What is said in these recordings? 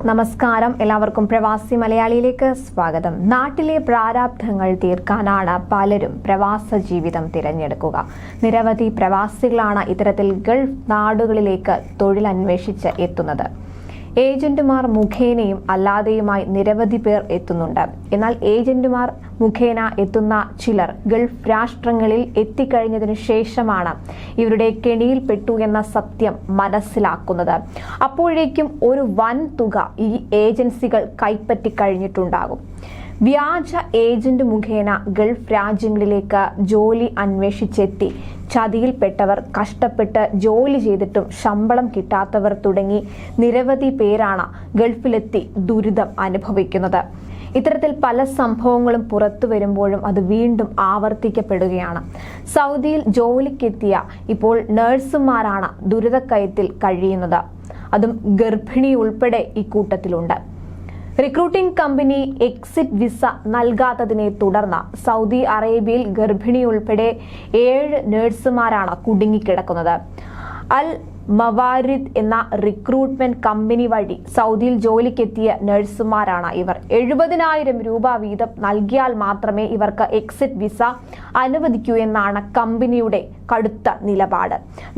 നമസ്കാരം, എല്ലാവർക്കും പ്രവാസി മലയാളിയിലേക്ക് സ്വാഗതം. നാട്ടിലെ പ്രാരാബ്ധങ്ങൾ തീർക്കാനാണ് പലരും പ്രവാസ ജീവിതം തിരഞ്ഞെടുക്കുക. നിരവധി പ്രവാസികളാണ് ഇത്തരത്തിൽ ഗൾഫ് നാടുകളിലേക്ക് തൊഴിലന്വേഷിച്ച് എത്തുന്നത്. ഏജന്റുമാർ മുഖേനയും അല്ലാതെയുമായി നിരവധി പേർ എത്തുന്നുണ്ട്. എന്നാൽ ഏജന്റുമാർ മുഖേന എത്തുന്ന ചിലർ ഗൾഫ് രാഷ്ട്രങ്ങളിൽ എത്തിക്കഴിഞ്ഞതിനു ശേഷമാണ് ഇവരുടെ കെണിയിൽപ്പെട്ടു എന്ന സത്യം മനസ്സിലാക്കുന്നത്. അപ്പോഴേക്കും ഒരു വൻ തുക ഈ ഏജൻസികൾ കൈപ്പറ്റി കഴിഞ്ഞിട്ടുണ്ടാകും. വ്യാജ ഏജന്റ് മുഖേന ഗൾഫ് രാജ്യങ്ങളിലേക്ക് ജോലി അന്വേഷിച്ചെത്തി ചതിയിൽപ്പെട്ടവർ, കഷ്ടപ്പെട്ട് ജോലി ചെയ്തിട്ടും ശമ്പളം കിട്ടാത്തവർ തുടങ്ങി നിരവധി പേരാണ് ഗൾഫിലെത്തി ദുരിതം അനുഭവിക്കുന്നത്. ഇത്തരത്തിൽ പല സംഭവങ്ങളും പുറത്തു വരുമ്പോഴും അത് വീണ്ടും ആവർത്തിക്കപ്പെടുകയാണ്. സൗദിയിൽ ജോലിക്കെത്തിയ ഇപ്പോൾ നഴ്സുമാരാണ് ദുരിതക്കയത്തിൽ കഴിയുന്നത്. അതും ഗർഭിണി ഉൾപ്പെടെ ഇക്കൂട്ടത്തിലുണ്ട്. റിക്രൂട്ടിംഗ് കമ്പനി എക്സിറ്റ് വിസ നൽകാത്തതിനെ തുടർന്ന് സൗദി അറേബ്യയിൽ ഗർഭിണി ഉൾപ്പെടെ 7 നഴ്സുമാരാണ് കുടുങ്ങിക്കിടക്കുന്നത്. അൽ മവാരിദ് എന്ന റിക്രൂട്ട്മെന്റ് കമ്പനി വഴി സൗദിയിൽ ജോലിക്കെത്തിയ നഴ്സുമാരാണ് ഇവർ. 70,000 രൂപ വീതം നൽകിയാൽ മാത്രമേ ഇവർക്ക് എക്സിറ്റ് വിസ അനുവദിക്കൂ എന്നാണ് കമ്പനിയുടെ കടുത്ത നിലപാട്.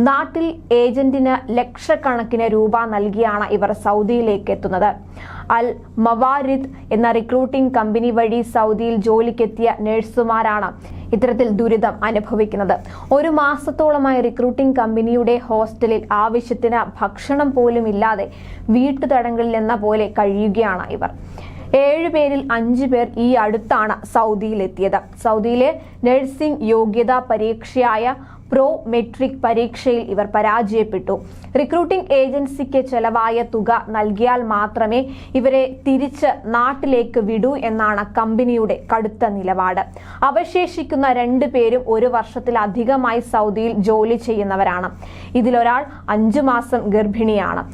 നാട്ടിൽ ഏജന്റിന് ലക്ഷക്കണക്കിന് രൂപ നൽകിയാണ് ഇവർ സൗദിയിലേക്ക് എത്തുന്നത്. അൽ മവാരിദ് എന്ന റിക്രൂട്ടിംഗ് കമ്പനി വഴി സൗദിയിൽ ജോലിക്കെത്തിയ നഴ്സുമാരാണ് ഇത്തരത്തിൽ ദുരിതം അനുഭവിക്കുന്നത്. 1 മാസത്തോളമായി റിക്രൂട്ടിംഗ് കമ്പനിയുടെ ഹോസ്റ്റലിൽ ആവശ്യത്തിന് ഭക്ഷണം പോലും ഇല്ലാതെ വീട്ടുതടങ്കലിൽ എന്ന പോലെ കഴിയുകയാണ് ഇവർ. 7 പേരിൽ 5 പേർ ഈ അടുത്താണ് സൗദിയിലെത്തിയത്. സൗദിയിലെ നഴ്സിംഗ് യോഗ്യതാ പരീക്ഷയായ പ്രോ മെട്രിക് പരീക്ഷയിൽ ഇവർ പരാജയപ്പെട്ടു. റിക്രൂട്ടിംഗ് ഏജൻസിക്ക് ചെലവായ തുക നൽകിയാൽ മാത്രമേ ഇവരെ തിരിച്ച് നാട്ടിലേക്ക് വിടൂ എന്നാണ് കമ്പനിയുടെ കടുത്ത നിലപാട്. അവശേഷിക്കുന്ന 2 പേരും 1 വർഷത്തിലധികമായി സൗദിയിൽ ജോലി ചെയ്യുന്നവരാണ്. ഇതിലൊരാൾ 5 മാസം ഗർഭിണിയാണ്.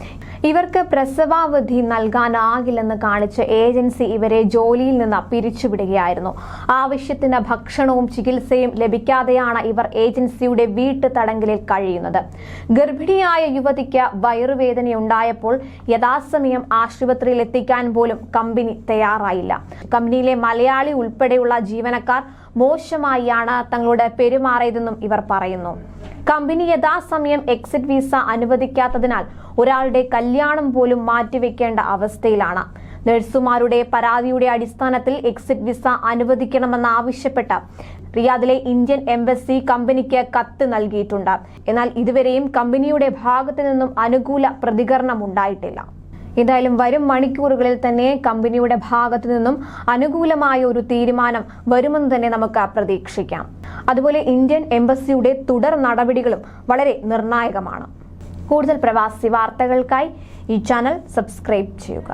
ഇവർക്ക് പ്രസവാവധി നൽകാനാകില്ലെന്ന് കാണിച്ച് ഏജൻസി ഇവരെ ജോലിയിൽ നിന്ന് പിരിച്ചുവിടുകയായിരുന്നു. ആവശ്യത്തിന് ഭക്ഷണവും ചികിത്സയും ലഭിക്കാതെയാണ് ഇവർ ഏജൻസിയുടെ വീട്ടു തടങ്കലിൽ കഴിയുന്നത്. ഗർഭിണിയായ യുവതിക്ക് വയറുവേദനയുണ്ടായപ്പോൾ യഥാസമയം ആശുപത്രിയിൽ എത്തിക്കാൻ പോലും കമ്പനി തയ്യാറായില്ല. കമ്പനിയിലെ മലയാളി ഉൾപ്പെടെയുള്ള ജീവനക്കാർ മോശമായാണ് തങ്ങളോട് പെരുമാറിയതെന്നും ഇവർ പറയുന്നു. കമ്പനി യഥാസമയം എക്സിറ്റ് വിസ അനുവദിക്കാത്തതിനാൽ ഒരാളുടെ കല്യാണം പോലും മാറ്റിവെക്കേണ്ട അവസ്ഥയിലാണ്. നഴ്സുമാരുടെ പരാതിയുടെ അടിസ്ഥാനത്തിൽ എക്സിറ്റ് വിസ അനുവദിക്കണമെന്നാവശ്യപ്പെട്ട് റിയാദിലെ ഇന്ത്യൻ എംബസി കമ്പനിക്ക് കത്ത് നൽകിയിട്ടുണ്ട്. എന്നാൽ ഇതുവരെയും കമ്പനിയുടെ ഭാഗത്തു നിന്നും അനുകൂല പ്രതികരണം ഉണ്ടായിട്ടില്ല. എന്തായാലും വരും മണിക്കൂറുകളിൽ തന്നെ കമ്പനിയുടെ ഭാഗത്തു നിന്നും അനുകൂലമായ ഒരു തീരുമാനം വരുമെന്ന് തന്നെ നമുക്ക് പ്രതീക്ഷിക്കാം. അതുപോലെ ഇന്ത്യൻ എംബസിയുടെ തുടർ നടപടികളും വളരെ നിർണായകമാണ്. കൂടുതൽ പ്രവാസി വാർത്തകൾക്കായി ഈ ചാനൽ സബ്സ്ക്രൈബ് ചെയ്യുക.